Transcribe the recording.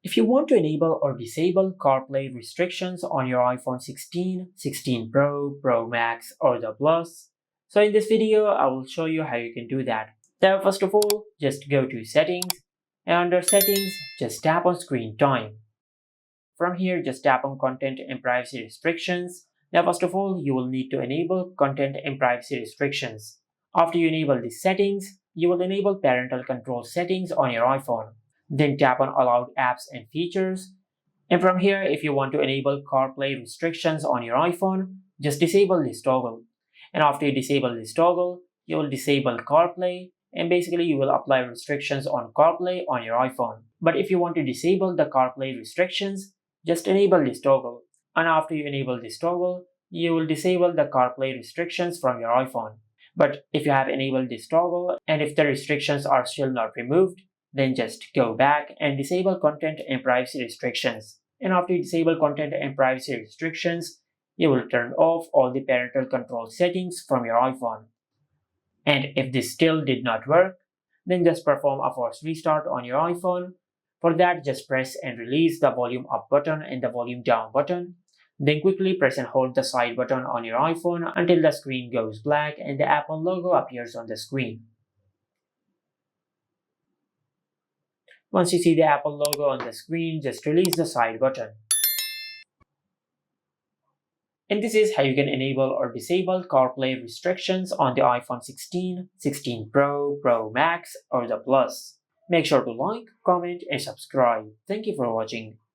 If you want to enable or disable CarPlay restrictions on your iPhone 16, 16 Pro, Pro Max, or the Plus, so in this video I will show you how you can do that. Now first of all, just go to Settings, and under Settings, just tap on Screen Time. From here, just tap on Content and Privacy Restrictions. Now first of all, you will need to enable Content and Privacy Restrictions. After you enable these settings, you will enable Parental Control settings on your iPhone. Then tap on Allowed Apps and Features. And from here, if you want to enable CarPlay restrictions on your iPhone, just disable this toggle. And after you disable this toggle, you will disable CarPlay, and basically you will apply restrictions on CarPlay on your iPhone. But if you want to disable the CarPlay restrictions, just enable this toggle. And after you enable this toggle, you will disable the CarPlay restrictions from your iPhone. But if you have enabled this toggle and if the restrictions are still not removed, then just go back and disable Content and Privacy Restrictions. And after you disable Content and Privacy Restrictions, you will turn off all the parental control settings from your iPhone. And if this still did not work, then just perform a force restart on your iPhone. For that, just press and release the volume up button and the volume down button. Then quickly press and hold the side button on your iPhone until the screen goes black and the Apple logo appears on the screen. Once you see the Apple logo on the screen, just release the side button. And this is how you can enable or disable CarPlay restrictions on the iPhone 16, 16 Pro, Pro Max, or the Plus. Make sure to like, comment, and subscribe. Thank you for watching.